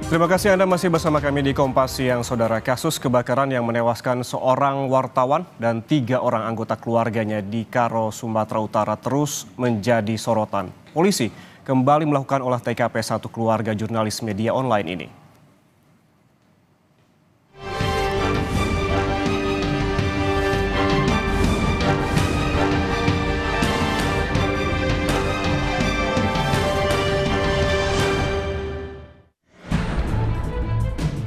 Terima kasih Anda masih bersama kami di Kompas Siang, Saudara. Kasus kebakaran yang menewaskan seorang wartawan dan 3 orang anggota keluarganya di Karo, Sumatera Utara terus menjadi sorotan. Polisi kembali melakukan olah TKP satu keluarga jurnalis media online ini.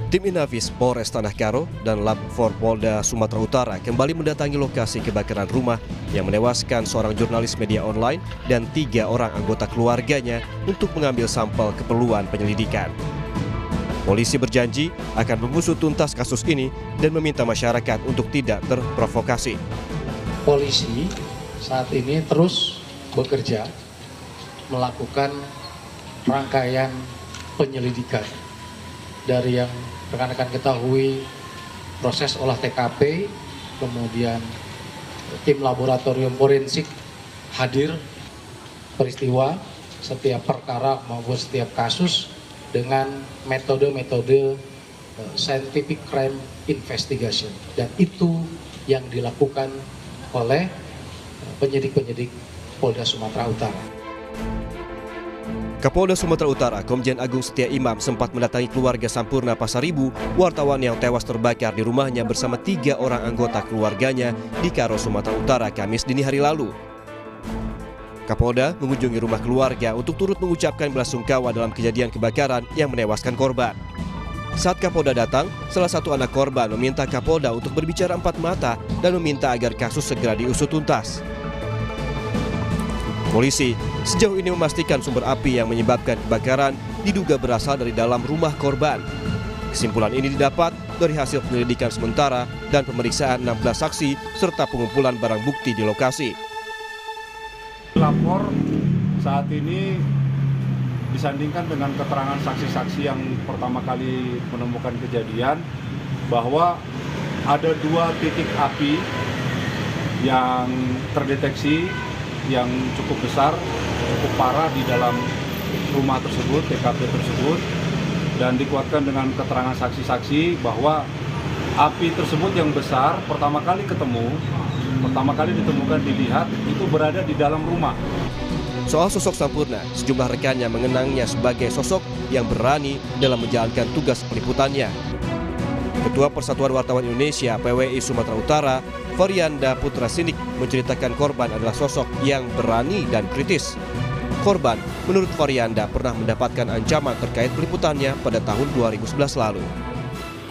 Tim Inafis Polres Tanah Karo dan Lab 4 Polda Sumatera Utara kembali mendatangi lokasi kebakaran rumah yang menewaskan seorang jurnalis media online dan 3 orang anggota keluarganya untuk mengambil sampel keperluan penyelidikan. Polisi berjanji akan mengusut tuntas kasus ini dan meminta masyarakat untuk tidak terprovokasi. Polisi saat ini terus bekerja melakukan rangkaian penyelidikan dari yang rekan-rekan ketahui, proses olah TKP, kemudian tim laboratorium forensik hadir peristiwa setiap perkara maupun setiap kasus dengan metode-metode scientific crime investigation, dan itu yang dilakukan oleh penyidik-penyidik Polda Sumatera Utara. Kapolda Sumatera Utara, Komjen Agung Setia Imam sempat mendatangi keluarga Sampurna Pasaribu, wartawan yang tewas terbakar di rumahnya bersama 3 orang anggota keluarganya di Karo, Sumatera Utara, Kamis dini hari lalu. Kapolda mengunjungi rumah keluarga untuk turut mengucapkan belasungkawa dalam kejadian kebakaran yang menewaskan korban. Saat Kapolda datang, salah satu anak korban meminta Kapolda untuk berbicara empat mata dan meminta agar kasus segera diusut tuntas. Polisi sejauh ini memastikan sumber api yang menyebabkan kebakaran diduga berasal dari dalam rumah korban. Kesimpulan ini didapat dari hasil penyelidikan sementara dan pemeriksaan 16 saksi serta pengumpulan barang bukti di lokasi. Lapor saat ini disandingkan dengan keterangan saksi-saksi yang pertama kali menemukan kejadian bahwa ada 2 titik api yang terdeteksi yang cukup besar, cukup parah di dalam rumah tersebut, TKP tersebut, dan dikuatkan dengan keterangan saksi-saksi bahwa api tersebut yang besar pertama kali ditemukan dilihat itu berada di dalam rumah. Soal sosok Sampurna, sejumlah rekannya mengenangnya sebagai sosok yang berani dalam menjalankan tugas peliputannya. Ketua Persatuan Wartawan Indonesia (PWI) Sumatera Utara, Varianda Putra Sinik, menceritakan korban adalah sosok yang berani dan kritis. Korban, menurut Varianda, pernah mendapatkan ancaman terkait peliputannya pada tahun 2011 lalu.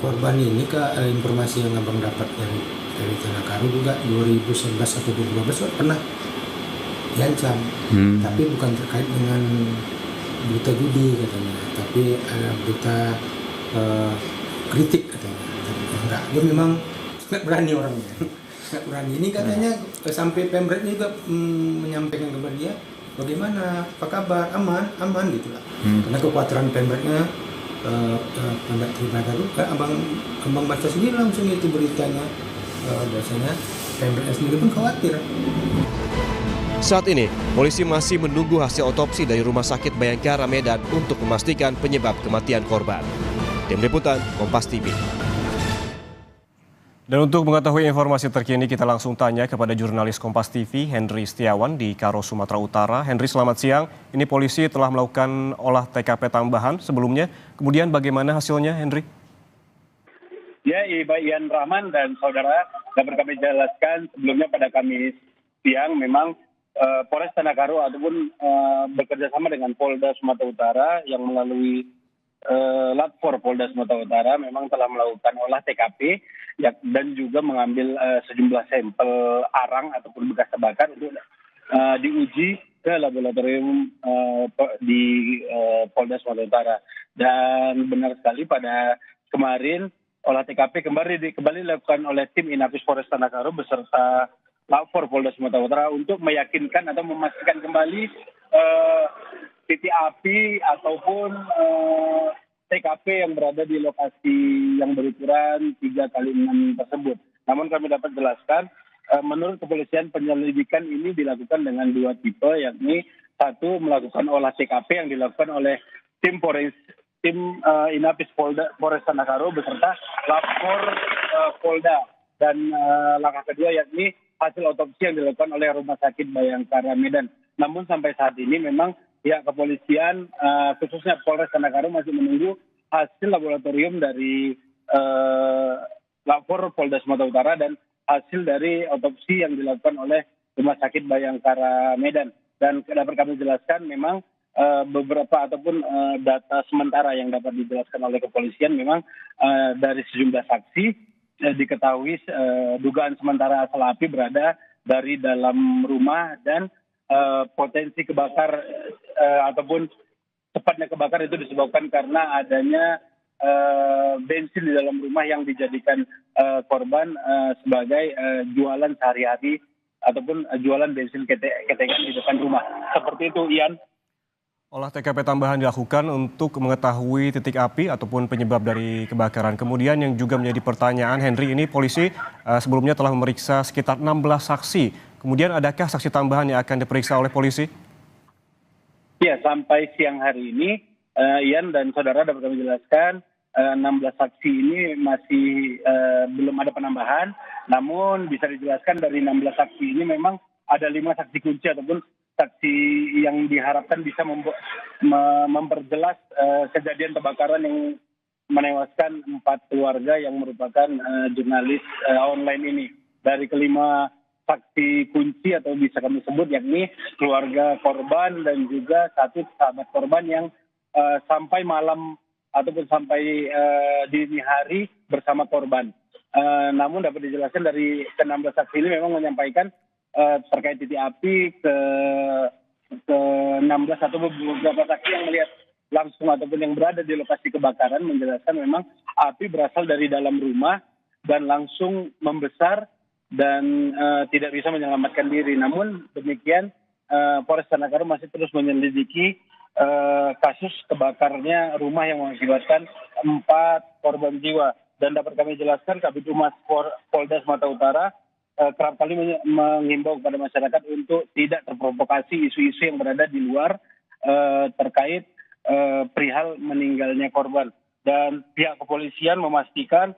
Korban ini, informasi yang abang dapat dari Tanah Karo juga 2011 atau 2012 pernah diancam, tapi bukan terkait dengan berita judi katanya, tapi ada berita kritik katanya. Enggak, dia memang nggak berani orangnya. Nggak berani. Ini katanya sampai Pemret juga menyampaikan kepada dia, bagaimana, apa kabar, aman gitu lah. Karena kekhawatiran Pemretnya, Pemret Tribata itu, kan abang baca sendiri langsung itu beritanya, biasanya Pemretnya sendiri pun khawatir. Saat ini, polisi masih menunggu hasil otopsi dari Rumah Sakit Bayangkara Medan untuk memastikan penyebab kematian korban. Tim Liputan, Kompas TV. Dan untuk mengetahui informasi terkini, kita langsung tanya kepada jurnalis Kompas TV, Henry Setiawan di Karo, Sumatera Utara. Henry, selamat siang. Ini polisi telah melakukan olah TKP tambahan sebelumnya. Kemudian bagaimana hasilnya, Henry? Ya, Ian Rahman dan saudara, dapat kami jelaskan sebelumnya pada Kamis siang memang Polres Tanah Karo ataupun bekerja sama dengan Polda Sumatera Utara yang melalui Lab 4 Polda Sumatera Utara memang telah melakukan olah TKP dan juga mengambil sejumlah sampel arang ataupun bekas terbakar untuk diuji ke laboratorium di Polda Sumatera Utara. Dan benar sekali pada kemarin olah TKP kembali dilakukan oleh tim Inafis Polres Tanah Karo beserta Lab 4 Polda Sumatera Utara untuk meyakinkan atau memastikan kembali titik api ataupun TKP yang berada di lokasi yang berukuran 3x6 tersebut. Namun kami dapat jelaskan, menurut kepolisian penyelidikan ini dilakukan dengan 2 tipe, yakni satu melakukan olah TKP yang dilakukan oleh tim tim Inapis Polres Tanah beserta lapor Polda, dan langkah kedua yakni hasil otopsi yang dilakukan oleh Rumah Sakit Bayangkara Medan. Namun sampai saat ini memang pihak kepolisian khususnya Polres Tanah masih menunggu hasil laboratorium dari lapor Polda Sumatera Utara dan hasil dari otopsi yang dilakukan oleh Rumah Sakit Bayangkara Medan. Dan dapat kami jelaskan memang beberapa ataupun data sementara yang dapat dijelaskan oleh kepolisian memang dari sejumlah saksi diketahui dugaan sementara asal api berada dari dalam rumah dan potensi kebakar ataupun cepatnya kebakar itu disebabkan karena adanya bensin di dalam rumah yang dijadikan korban sebagai jualan sehari-hari ataupun jualan bensin ketengan di depan rumah. Seperti itu, Ian. Olah TKP tambahan dilakukan untuk mengetahui titik api ataupun penyebab dari kebakaran. Kemudian yang juga menjadi pertanyaan, Henry, ini polisi sebelumnya telah memeriksa sekitar 16 saksi. Kemudian adakah saksi tambahan yang akan diperiksa oleh polisi? Ya, sampai siang hari ini, Ian dan saudara dapat kami jelaskan, 16 saksi ini masih belum ada penambahan. Namun bisa dijelaskan dari 16 saksi ini memang ada 5 saksi kunci ataupun saksi yang diharapkan bisa memperjelas kejadian kebakaran yang menewaskan 4 keluarga yang merupakan jurnalis online ini. Dari kelima saksi kunci atau bisa kami sebut yakni keluarga korban dan juga 1 sahabat korban yang sampai malam ataupun sampai dini hari bersama korban. Namun dapat dijelaskan dari ke-16 saksi ini memang menyampaikan terkait titik api ke 16 atau beberapa saksi yang melihat langsung ataupun yang berada di lokasi kebakaran menjelaskan memang api berasal dari dalam rumah dan langsung membesar dan tidak bisa menyelamatkan diri. Namun demikian Polres Tanah masih terus menyelidiki kasus kebakarnya rumah yang mengakibatkan 4 korban jiwa. Dan dapat kami jelaskan Kabid Humas Polda Sumatera Utara kerap kali menghimbau kepada masyarakat untuk tidak terprovokasi isu-isu yang berada di luar terkait perihal meninggalnya korban. Dan pihak kepolisian memastikan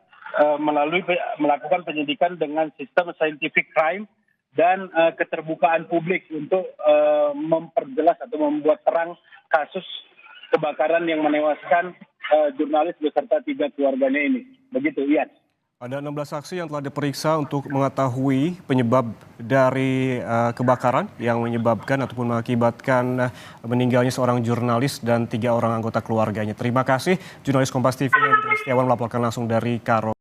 melakukan penyidikan dengan sistem scientific crime dan keterbukaan publik untuk memperjelas atau membuat terang kasus kebakaran yang menewaskan jurnalis beserta 3 keluarganya ini. Begitu, Ian. Ada 16 saksi yang telah diperiksa untuk mengetahui penyebab dari kebakaran yang menyebabkan ataupun mengakibatkan meninggalnya seorang jurnalis dan 3 orang anggota keluarganya. Terima kasih, jurnalis Kompas TV Hendry Setiawan melaporkan langsung dari Karo.